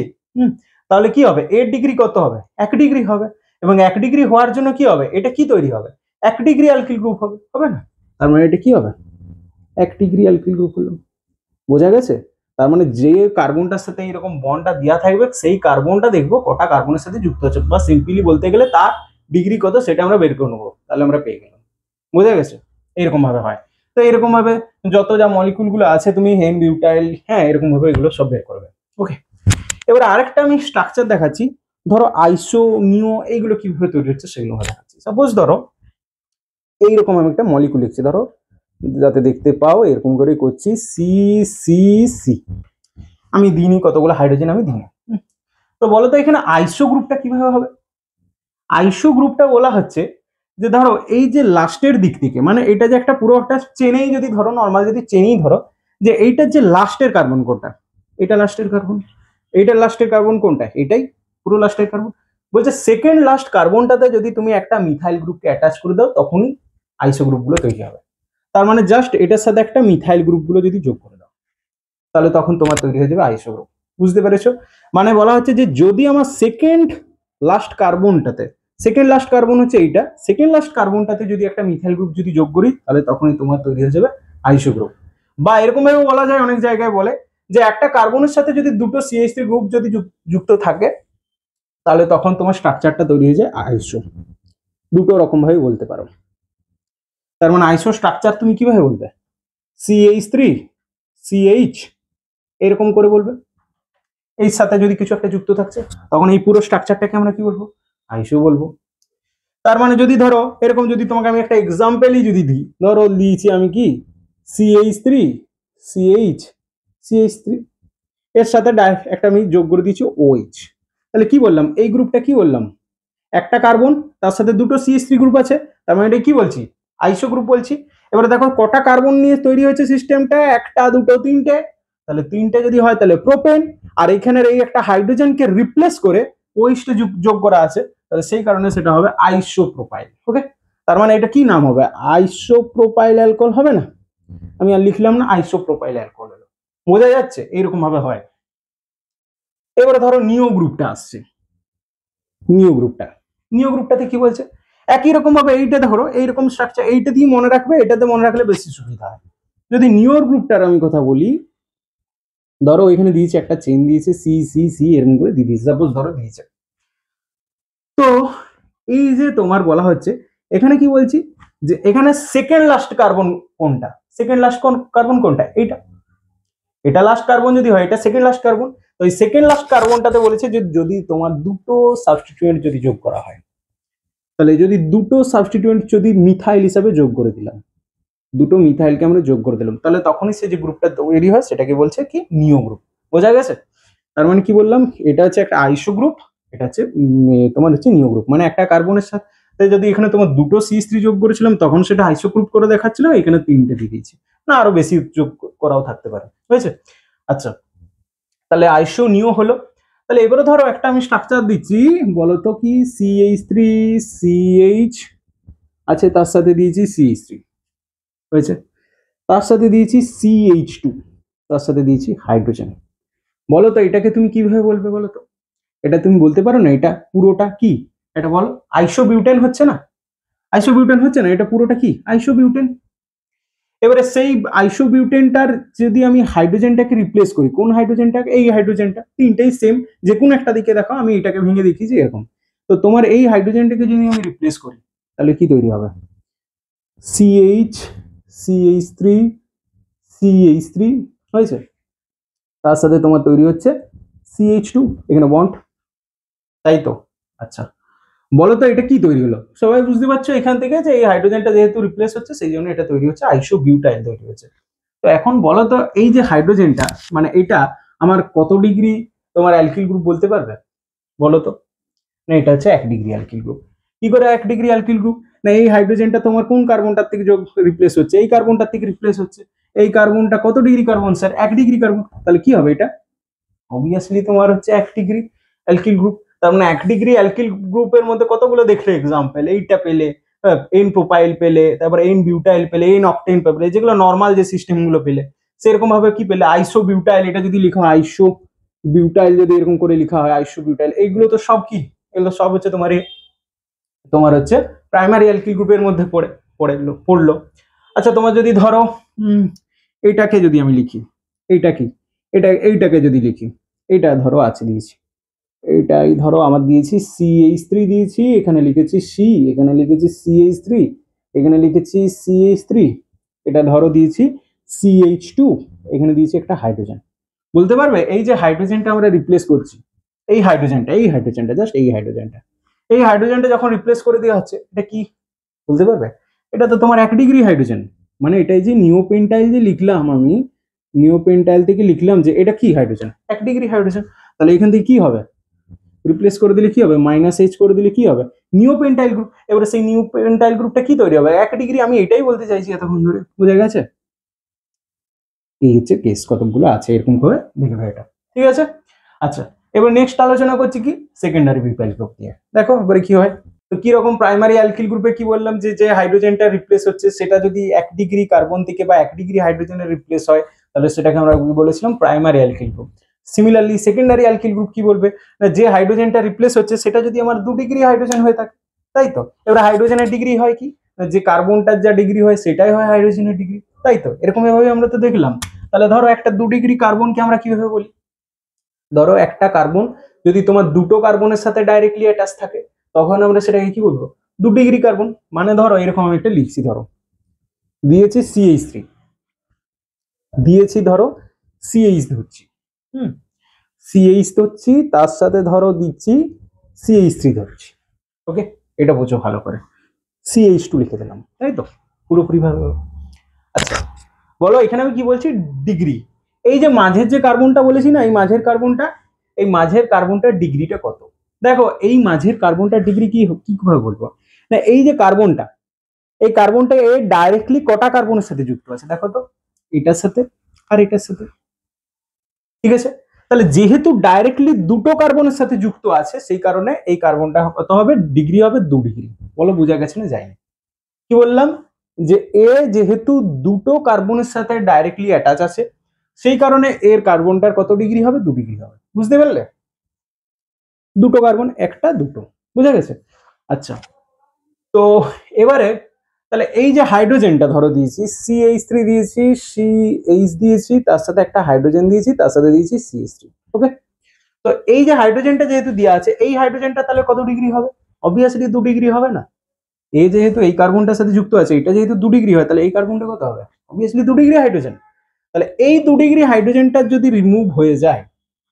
তাহলে কি হবে? এর ডিগ্রি কত হবে? 1 ডিগ্রি হবে। এবং 1 ডিগ্রি হওয়ার জন্য কি হবে? এটা কি তৈরি হবে? 1 ডিগ্রি অ্যালকিল গ্রুপ হবে, হবে না? তার মানে এটা কি হবে? 1 ডিগ্রি অ্যালকিল গ্রুপ হলো। বোঝা গেছে? তার মানে যে কার্বনটার সাথে এরকম বন্ডটা দেওয়া থাকবে, সেই কার্বনটা দেখবো কটা কার্বনের সাথে যুক্ত আছে, বা সিম্পলি বলতে গেলে তার ডিগ্রি কত সেটা আমরা বের করে নেবো, তাহলে আমরা পেয়ে গেলাম। বোঝা গেছে? এরকম ভাবে হয়। তো এরকম ভাবে যত যা মলিকুল গুলো আছে, তুমি হেন বিউটাইল, হ্যাঁ এরকম ভাবে এগুলো সব বের করবে। ওকে, এবার আরেকটা আমি স্ট্রাকচার দেখাচ্ছি। ধরো আইসো নিও এইগুলো কিভাবে তৈরি হচ্ছে সেগুলো দেখাচ্ছি। সাপোজ ধরো এইরকম আমি একটা মলিকুল লিখছি, ধরো যাতে দেখতে পাও এরকম করে করছি, CCC। আমি দিইনি কতগুলো হাইড্রোজেন, আমি দিইনি। তো বলো তো এখানে আইসো গ্রুপটা কিভাবে হবে? আইসো গ্রুপটা বলা হচ্ছে যে ধরো এই যে লাস্টের দিক থেকে, মানে এটা যে একটা পুরো একটা চেনেই যদি ধরো, নর্মাল যদি চেনেই ধরো, যে এইটার যে লাস্টের কার্বন কোনটা, এটা লাস্টের কার্বন, এইটার লাস্টের কার্বন কোনটা, এটাই পুরো লাস্টের কার্বন। বলছে সেকেন্ড লাস্ট কার্বনটাতে যদি তুমি একটা মিথাইল গ্রুপকে অ্যাটাচ করে দাও, তখনই আইসো গ্রুপগুলো তৈরি হবে। তার মানে জাস্ট এটার সাথে একটা মিথাইল গ্রুপগুলো যদি যোগ করে দাও, তাহলে তখন তোমার তৈরি হয়ে যাবে আইসো গ্রুপ। বুঝতে পেরেছো? মানে বলা হচ্ছে যে যদি আমার সেকেন্ড লাস্ট কার্বনটাতে, সেকেন্ড লাস্ট কার্বন হচ্ছে এইটা, সেকেন্ড লাস্ট কার্বনটাতে যদি একটা মিথাইল গ্রুপ যদি যোগ করি, তাহলে তখনই তোমার তৈরি হয়ে যাবে আইসো গ্রুপ। বা এরকম ভাবে বলা যায়, অনেক জায়গায় বলে যে একটা কার্বনের সাথে যদি দুটো CH3 গ্রুপ যদি যুক্ত থাকে, তাহলে তখন তোমার স্ট্রাকচারটা তৈরি হয়ে যায় আইসো। দুটো রকম ভাবে বলতে পারো। তার মানে আইসো স্ট্রাকচার তুমি কিভাবে বলবে? CH3 CH এরকম করে বলবে। এর সাথে যদি কিছু একটা যুক্ত থাকছে, তখন এই পুরো স্ট্রাকচারটাকে আমরা কি বলবো? আইসো বলবো। তার মানে যদি ধরো এরকম, যদি তোমাকে আমি একটা এক্সাম্পলই যদি দিই, ধরো দিয়েছি আমি কি CH3 CH3 এর সাথে একটা আমি যোগ করে দিয়েছি OH। তাহলে কি বললাম? এই গ্রুপটা কি বললাম? একটা কার্বন, তার সাথে দুটো CH3 গ্রুপ আছে, তার মানে এটা কি বলছি? আইসো গ্রুপ বলছি। এবারে দেখো কটা কার্বন নিয়ে তৈরি হয়েছে সিস্টেমটা, একটা দুটো তিনটে, তাহলে তিনটে যদি হয় তাহলে প্রোপেন, আর এখানের এই একটা হাইড্রোজেনকে রিপ্লেস করে ওইটা যোগ করা আছে, তাহলে সেই কারণে সেটা হবে আইসোপ্রোপাইল। ওকে, তার মানে এটা কি নাম হবে? আইসোপ্রোপাইল অ্যালকোহল হবে না? আমি আর লিখলাম না, আইসোপ্রোপাইল অ্যালকোহল হলো। বোঝা যাচ্ছে? এইরকম ভাবে হয়। এবারে ধরো নিও গ্রুপটা আসছে। নিও গ্রুপটাতে কি বলছে? একই রকম ভাবে এইটা ধরো এইরকম স্ট্রাকচার, এইটা দিয়ে মনে রাখবে, এটাতে মনে রাখলে বেশি সুবিধা হয়। যদি নিওর গ্রুপটার আমি কথা বলি, ধরো এখানে দিয়েছে একটা চেইন দিয়েছে CCC এরকম করে দিয়ে দিয়েছে, সাপোজ ধরো দিয়েছে। তো এই যে তোমার বলা হচ্ছে এখানে কি বলছি, যে এখানে সেকেন্ড লাস্ট কার্বন কোনটা, সেকেন্ড লাস্ট কার্বন কোনটা, এইটা। এটা লাস্ট কার্বন যদি হয়, এটা সেকেন্ড লাস্ট কার্বন। তো এই সেকেন্ড লাস্ট কার্বনটাতে বলেছে যে যদি তোমার দুটো সাবস্টিটিউয়েন্ট যদি যোগ করা হয়, তাহলে যদি দুটো সাবস্টিটিউয়েন্ট যদি মিথাইল হিসাবে যোগ করে দিলাম, দুটো মিথাইলকে আমরা যোগ করে দিলাম, তাহলে তখনই সে যে গ্রুপটা তৈরি হয় সেটাকে বলছে কি নিও গ্রুপ। বোঝা গেছে? তার মানে কি বললাম, এটা হচ্ছে একটা আইসো গ্রুপ, এটা হচ্ছে তোমার হচ্ছে নিও গ্রুপ। মানে একটা কার্বনের সাথে যদি এখানে তোমার দুটো CH3 যোগ করেছিলাম তখন সেটা আইসো গ্রুপ করে দেখাচ্ছিল, এখানে তিনটে দিয়ে দিয়েছি, না আরো বেশি যোগ করাও থাকতে পারে। হয়েছে? আচ্ছা, তাহলে আইসো নিও হলো। তাহলে এবারে ধরো একটা আমি স্ট্রাকচার দিচ্ছি, বলতো কি CH3 CH আছে, তার সাথে দিয়েছি CH3, হয়েছে? তার সাথে দিয়েছি CH2, তার সাথে দিয়েছি হাইড্রোজেন। বলো তো এটাকে তুমি কিভাবে বলবে বলো তো? এটা তুমি বলতে পারো না এটা পুরোটা কি? এটা বলো, আইসোবিউটেন হচ্ছে না? আইসোবিউটেন হচ্ছে না? এটা পুরোটা কি? আইসোবিউটেন। এবারে সেই আইসোবিউটেনটার যদি আমি হাইড্রোজেনটাকে রিপ্লেস করি, কোন হাইড্রোজেনটাকে? এই হাইড্রোজেনটা, তিনটেই সেম, যে কোনো একটা দিকে দেখো, আমি এটাকে ভেঙে দেখিয়েছি এরকম। তো তোমার এই হাইড্রোজেনটাকে যদি আমি রিপ্লেস করি তাহলে কি তৈরি হবে? CH CH3 CH3, হয়েছে? তার সাথে তোমার তৈরি হচ্ছে CH2, এখানে বন্ড, তাই তো? আচ্ছা, বলো তো এটা কি তৈরি হলো? সবাই বুঝতে পারছো এখান থেকে যে এই হাইড্রোজেনটা যেহেতু রিপ্লেস হচ্ছে সেই জন্য এটা তৈরি হচ্ছে আইসোবিউটাইল তৈরি হচ্ছে। তো এখন বলো তো এই যে হাইড্রোজেনটা, মানে এটা আমার কত ডিগ্রি তোমার অ্যালকিল গ্রুপ বলতে পারবে বলো তো? না এটা হচ্ছে 1 ডিগ্রি অ্যালকিল গ্রুপ। কি করে 1 ডিগ্রি অ্যালকিল গ্রুপ? না এই হাইড্রোজেনটা তোমার কোন কার্বনটার থেকে যোগ রিপ্লেস হচ্ছে? এই কার্বনটার থেকে রিপ্লেস হচ্ছে। এই কার্বনটা কত degree carbon sir? 1 degree carbon. তাহলে কি হবে এটা? অবভিয়াসলি তোমার হচ্ছে 1 ডিগ্রি অ্যালকিল গ্রুপ। তার মানে 1 ডিগ্রি অ্যালকিল গ্রুপের মধ্যে কতগুলো দেখলে এক্সাম্পল? এইটা পেলে, এন প্রোপাইল পেলে, তারপর এন বিউটাইল পেলে, এন অক্টেন পেলে, যেগুলো নর্মাল যে সিস্টেম গুলো পেলে, সেরকম ভাবে কি পেলে? আইসো বিউটাইল। এটা যদি লেখা হয় আইসো বিউটাইল, যদি এরকম করে লেখা হয় আইসো বিউটাইল, এইগুলো তো সব কি? এগুলো সব হচ্ছে তোমার হচ্ছে প্রাইমারি অ্যালকিল গ্রুপের মধ্যে পড়লো। আচ্ছা, তোমার যদি ধরো এইটাকে যদি আমি লিখি, এইটা কি? এইটাকে যদি লিখি, এটা ধরো আছে দিয়েছি, এইটাই ধরো আমার দিয়েছি CH3 দিয়েছি, এখানে লিখেছি সি, এখানে লিখেছি CH3, এখানে লিখেছি CH3, এটা ধরো দিয়েছি CH2, এখানে দিয়েছি একটা হাইড্রোজেন। বলতে পারবে এই যে হাইড্রোজেনটা আমরা রিপ্লেস করছি, এই হাইড্রোজেনটা জাস্ট এই হাইড্রোজেনটা যখন রিপ্লেস করে দেওয়া হচ্ছে, এটা কি বলতে পারবে? এটা তো তোমার 1 ডিগ্রি হাইড্রোজেন। মানে এটাই যে নিওপেন্টাইল যে লিখলাম আমি, নিওপেন্টাইল থেকে লিখলাম যে এটা কি হাইড্রোজেন? 1 degree hydrogen. তাহলে এখান থেকে কি হবে? রিপ্লেস করে দিলে কি হবে? -H করে দিলে কি হবে? নিওপেন্টাইল গ্রুপ। এবারে সেই নিওপেন্টাইল গ্রুপটা কি তৈরি হবে? 1 ডিগ্রি। আমি এটাই বলতে চাইছি এতক্ষণ ধরে, বুঝে গেছে? এই হচ্ছে কেস কতগুলো আছে, এরকম করে দেখবে এটা, ঠিক আছে? আচ্ছা, এবার নেক্সট আলোচনা করছি কি সেকেন্ডারি বিউটাইল গ্রুপ নিয়ে। দেখো এবারে কি হয়। তো কি রকম প্রাইমারি অ্যালকিল গ্রুপে কি বললাম, যে যে হাইড্রোজেনটা রিপ্লেস হচ্ছে সেটা যদি 1 ডিগ্রি কার্বন থেকে বা 1 ডিগ্রি হাইড্রোজেনের রিপ্লেস হয়, তাহলে সেটাকে আমরা বলেছিলাম primary alkyl group. Similarly secondary alkyl group কি বলবে, না যে হাইড্রোজেনটা রিপ্লেস হচ্ছে সেটা যদি আমার 2 ডিগ্রি হাইড্রোজেন হয়ে থাকে, তাই তো? এবার হাইড্রোজেনের ডিগ্রি হয় কি, না যে কার্বনটার যা ডিগ্রি হয় সেটাই হয় হাইড্রোজেনের ডিগ্রি, তাই তো? এরকম ভাবে আমরা তো দেখলাম। তাহলে ধরো একটা 2 ডিগ্রি কার্বনকে আমরা কিভাবে বলি? ধরো একটা কার্বন যদি তোমার দুটো কার্বনের সাথে ডাইরেক্টলি অ্যাটাচ থাকে, তখন আমরা সেটাকে কি বলবো? 2 ডিগ্রি কার্বন। মানে ধরো এরকম আমি একটা লিখছি, ধরো দিয়েছি CH3, দিয়েছি ধরো CH ধরছি, CH ধরছি, তার সাথে ধরো দিচ্ছি CH3 ধরছি। ওকে, এটা বোঝো ভালো করে। CH2 লিখে দিলাম, তাই তো? পুরোপুরি ভাবে। আচ্ছা, বলো এখানে আমি কি বলছি? ডিগ্রি। এই যে মাঝের যে কার্বনটা বলেছি না, এই মাঝের কার্বনটার ডিগ্রিটা কত? দেখো এই মাঝের কার্বনটার ডিগ্রি কি ভাবে বলবো? না এই যে কার্বনটা, এই কার্বনটা এ ডাইরেক্টলি কটা কার্বনের সাথে যুক্ত আছে দেখো তো? এটার সাথে আর এটার সাথে, ঠিক আছে? তাহলে যেহেতু ডাইরেক্টলি দুটো কার্বনের সাথে যুক্ত আছে, সেই কারণে এই কার্বনটা কত হবে? ডিগ্রি হবে 2 ডিগ্রি। বলো বোঝা গেছে না যায়নি? কি বললাম, যে এ যেহেতু দুটো কার্বনের সাথে ডাইরেক্টলি অ্যাটাচ আছে, সেই কারণে এর কার্বনটার কত ডিগ্রি হবে? 2 ডিগ্রি হবে। বুঝতে পারলে? দুটো কার্বন, একটা দুটো, বুঝা গেছে? আচ্ছা, তো এবারে তাহলে এই যে হাইড্রোজেনটা ধরো দিয়েছি CH3 দিয়েছি, CH দিয়েছি, তার সাথে একটা হাইড্রোজেন দিয়েছি, তার সাথে দিয়েছি CH3। ওকে, তো এই যে হাইড্রোজেনটা যেহেতু দেওয়া আছে, এই হাইড্রোজেনটা তাহলে কত ডিগ্রি হবে? অবভিয়াসলি 2 ডিগ্রি হবে না? এ যেহেতু এই কার্বনটার সাথে যুক্ত আছে, এটা যেহেতু 2 ডিগ্রি হয়, তাহলে এই কার্বনটা কত হবে? Obviously 2 degree hydrogen. তাহলে এই 2 ডিগ্রি হাইড্রোজেনটা যদি রিমুভ হয়ে যায়,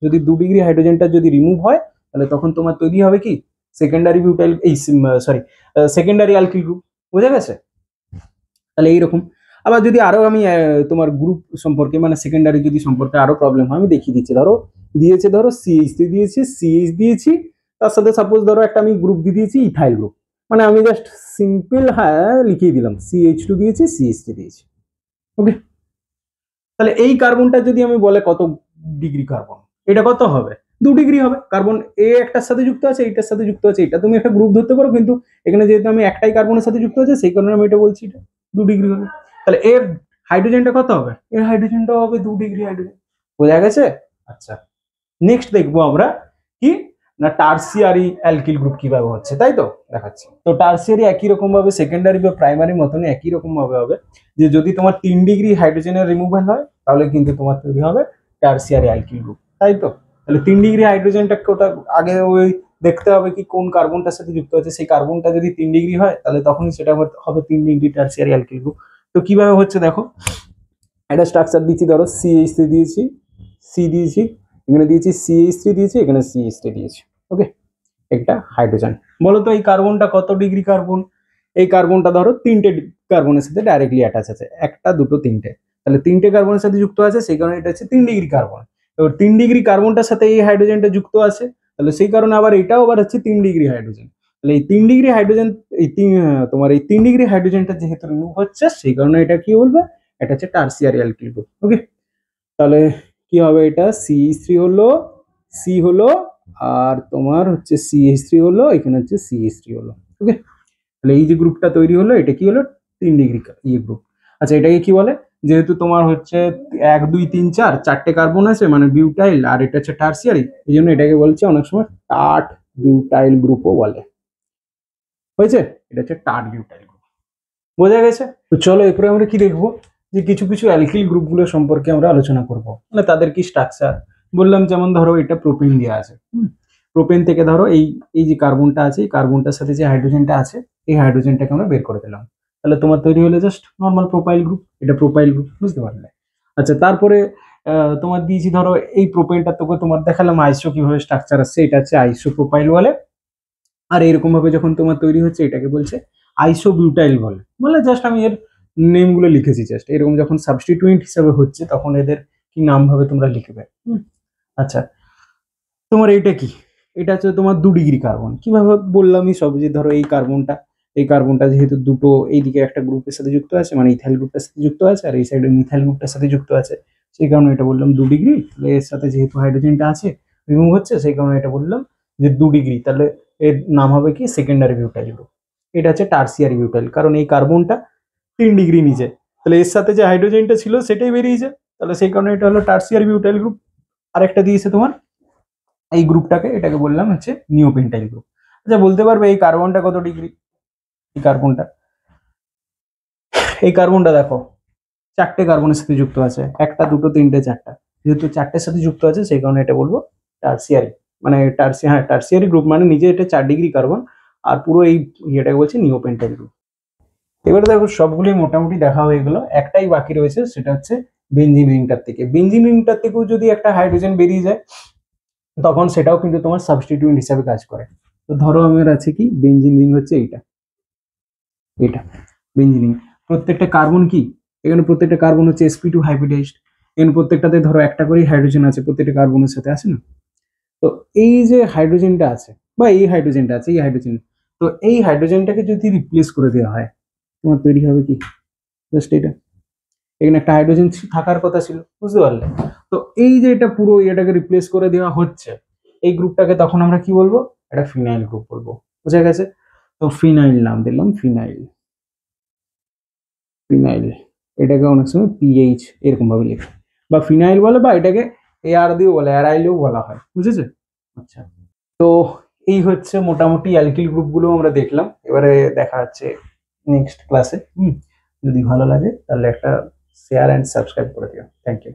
যদি 2 ডিগ্রি হাইড্রোজেনটা যদি রিমুভ হয়, তাহলে তখন তোমার তৈরি হবে কি? সেকেন্ডারি বিউটাইল এই সরি সেকেন্ডারি অ্যালকিল গ্রুপ। বোঝা গেছে? তাহলে এইরকম। আবার যদি আরো আমি তোমার গ্রুপ সম্পর্কে মানে সেকেন্ডারি যদি সম্পর্কে আরো প্রবলেম হয় আমি দেখিয়ে দিচ্ছি। ধরো দিয়েছে, ধরো CH3 দিয়েছি, CH দিয়েছি, তার সাথে সাপোজ ধরো একটা আমি গ্রুপ দিয়ে দিয়েছি ইথাইল গ্রুপ, মানে আমি জাস্ট সিম্পল হ্যাঁ লিখিয়ে দিলাম CH2 দিয়েছি, CH3 দিয়েছি। ওকে, তাহলে এই কার্বনটা যদি আমি বলে কত ডিগ্রি কার্বন, এটা কত হবে? 2 ডিগ্রি হবে। কার্বন এ একটার সাথে যুক্ত আছে, এইটার সাথে যুক্ত আছে, এটা তুমি একটা গ্রুপ ধরতে পারো, কিন্তু এখানে যেহেতু আমি একটাই কার্বনের সাথে যুক্ত আছে সেই কারণে আমি এটা বলছি, এটা 2 ডিগ্রি হবে। তাহলে এর হাইড্রোজেনটা কত হবে? এর হাইড্রোজেনটা হবে 2 ডিগ্রি হাইড্রোজেন। বোঝা গেছে? আচ্ছা, নেক্সট দেখবো আমরা কি না টার্সিয়ারি অ্যালকিল গ্রুপ কিভাবে হচ্ছে, তাই তো দেখাচ্ছি। তো টার্সিয়ারি একই রকম ভাবে সেকেন্ডারি বা প্রাইমারি মতনই একই রকম ভাবে হবে যে যদি তোমার 3 ডিগ্রি হাইড্রোজেনের রিমুভাল হয় তাহলে কিন্তু তোমার তৈরি হবে টার্সিয়ারি অ্যালকিল গ্রুপ, তাই তো। তাহলে 3 ডিগ্রি হাইড্রোজেনটা কোটা আগে ওই দেখতে হবে কি কোন কার্বনটার সাথে যুক্ত আছে, সেই কার্বনটা যদি 3 ডিগ্রি হয় তাহলে তখনই সেটা হবে 3 ডিগ্রি টার্সিয়ারি অ্যালকিল গ্রুপ। তো কিভাবে হচ্ছে দেখো, একটা স্ট্রাকচার দিচ্ছি, ধরো CH3 দিয়েছি, C দিয়েছি, এখানে দিয়েছি CH3 দিয়েছি, এখানে CH3 দিয়েছি। ওকে, একটা হাইড্রোজেন। বলো তো এই কার্বনটা কত ডিগ্রি কার্বন? এই কার্বনটা ধরো 3টে কার্বনের সাথে ডাইরেক্টলি অ্যাটাচ আছে, একটা দুটো তিনটে, তাহলে 3টে কার্বনের সাথে যুক্ত আছে, সেই কারণে এটা হচ্ছে 3 ডিগ্রি কার্বন। এবার 3 ডিগ্রি কার্বনটার সাথে এই হাইড্রোজেনটা যুক্ত আছে, তাহলে সেই কারণে আবার এটাও আবার হচ্ছে 3 ডিগ্রি হাইড্রোজেন। তাহলে এই 3 ডিগ্রি হাইড্রোজেন তোমার এই 3 ডিগ্রি হাইড্রোজেনটা যেহেতু রিমুভ হচ্ছে সেই কারণে এটা কি বলবে, এটা হচ্ছে টার্সিয়ারি অ্যালকিল গ্রুপ। ওকে, তাহলে কি হবে, এটা CH3 হলো, C হলো, আর তোমার হচ্ছে CH3 হলো, এখানে হচ্ছে CH3 হলো। ওকে, তাহলে এই যে গ্রুপটা তৈরি হলো এটা কি হলো, 3 ডিগ্রি গ্রুপ। আচ্ছা, এটাকে কি বলে, যেহেতু তোমার হচ্ছে 1 2 3 4 চারটে কার্বন আছে মানে বিউটাইল, আর এটা হচ্ছে টার্সিয়ারি, এই জন্য এটাকে বলছে অনেক সময় টার্ট বিউটাইল গ্রুপও বলে। হয়েছে, এটা হচ্ছে টার্ট বিউটাইল গ্রুপ। বোঝা গেছে? তো চলো এরপরে আমরা কি দেখবো, যে কিছু কিছু অ্যালকিল গ্রুপগুলো সম্পর্কে আমরা আলোচনা করব, মানে তাদের কি স্ট্রাকচার। বললাম যেমন ধরো এটা প্রোপেন দেওয়া আছে, প্রোপেন থেকে ধরো এই এই যে কার্বনটা আছে, এই কার্বনটার সাথে যে হাইড্রোজেনটা আছে, এই হাইড্রোজেনটাকে আমরা বের করে দিলাম, তাহলে তোমার তৈরি হলো জাস্ট নর্মাল প্রোপাইল গ্রুপ। এটা প্রোপাইল গ্রুপ, বুঝতে পারলে? আচ্ছা, তারপরে তোমার দিয়েছি ধরো এই প্রোপেনটা, তোকে তোমার দেখালাম আইসো কিভাবে স্ট্রাকচার আসছে, এটা হচ্ছে আইসো প্রোপাইল বলে। আর এরকম ভাবে যখন তোমার তৈরি হচ্ছে এটাকে বলছে আইসো বিউটাইল বলে। বলে জাস্ট আমি এর নেমগুলো লিখেছি, জাস্ট এরকম যখন সাবস্টিটিউয়েন্ট হিসাবে হচ্ছে তখন এদের কি নাম ভাবে তোমরা লিখবে। আচ্ছা, তোমার এইটা কি, এটা হচ্ছে তোমার 2 ডিগ্রি কার্বন। কিভাবে বললামই সব, যে ধরো এই কার্বনটা যেহেতু দুটো এইদিকে একটা গ্রুপের সাথে যুক্ত আছে, মানে ইথাইল গ্রুপটার সাথে যুক্ত আছে, আর এই সাইডে মিথাইল গ্রুপটার সাথে যুক্ত আছে, সেই কারণে এটা বললাম 2 ডিগ্রি। তাহলে এর সাথে যেহেতু হাইড্রোজেনটা আছে রিমুভ হচ্ছে, সেই কারণে এটা বললাম যে 2 ডিগ্রি। তাহলে এর নাম হবে কি, সেকেন্ডারি বিউটাইল গ্রুপ। এটা হচ্ছে টার্সিয়ারি বিউটাইল, কারণ এই কার্বনটা 3 ডিগ্রি নিচে, তাহলে এর সাথে যে হাইড্রোজেনটা ছিল সেটাই বেরিয়েছে, তাহলে সেই কারণে এটা হলো টার্সিয়ারি বিউটাইল গ্রুপ। আরেকটা দিয়েছে তোমার এই গ্রুপটাকে, এটাকে বললাম হচ্ছে নিওপেন্টাইল গ্রুপ। আচ্ছা, বলতে পারবে এই কার্বনটা কত ডিগ্রি? এই কার্বনটা দেখো 4টে কার্বনের সাথে যুক্ত আছে, একটা দুটো তিনটে চারটা, যেহেতু 4টের সাথে যুক্ত আছে সেই কারণে এটা বলবো টার্সিয়ারি, মানে টার্সিয়ারি গ্রুপ, মানে নিজে এটা 4 ডিগ্রি কার্বন, আর পুরো এই ইয়েটাকে বলছে নিওপেন্টাইল গ্রুপ। এবারে দেখো সবগুলি মোটামুটি দেখা হয়ে গেল, একটাই বাকি রয়েছে, সেটা হচ্ছে বেনজিন রিংটার থেকে। বেনজিন রিংটার থেকেও যদি একটা হাইড্রোজেন বেরিয়ে যায় তখন সেটাও কিন্তু তোমার সাবস্টিটিউয়েন্ট হিসাবে কাজ করে। তো ধরো আমার আছে কি, বেনজিন রিং হচ্ছে এইটা, এটা বেনজিন রিং। প্রত্যেকটা কার্বন কি, এখানে প্রত্যেকটা কার্বন হচ্ছে sp2 হাইব্রিডাইজড, এখানে প্রত্যেকটাতে ধরো একটা করেই হাইড্রোজেন আছে, প্রত্যেকটা কার্বনের সাথে আছে না। তো এই যে হাইড্রোজেনটা আছে বা এই হাইড্রোজেনটা আছে, এই হাইড্রোজেন, তো এই হাইড্রোজেনটাকে যদি রিপ্লেস করে দেওয়া হয় তোমার তৈরি হবে কি, জাস্ট এটা, এখানে একটা হাইড্রোজেন থাকার কথা ছিল, বুঝতে পারলে? তো এই যে এটা পুরো এটাকে রিপ্লেস করে দেওয়া হচ্ছে, এই গ্রুপটাকে তখন আমরা কি বলবো, এটা ফিনাইল গ্রুপ বলবো। বুঝা গেছে? তো ফিনাইল নাম দিলাম, ফিনাইল। ফিনাইল এটাকে অনেক সময় পিএইচ এরকম ভাবে লেখে, বা ফিনাইল বলে, বা এটাকে এআর দিয়েও বলে, অ্যারাইলেও বলা হয়। বুঝেছে? আচ্ছা, তো এই হচ্ছে মোটামুটি অ্যালকিল গ্রুপগুলো আমরা দেখলাম। এবারে দেখা হচ্ছে নেক্সট ক্লাসে। যদি ভালো লাগে তাহলে একটা শেয়ার অ্যান্ড সাবস্ক্রাইব করে দিও। Thank you.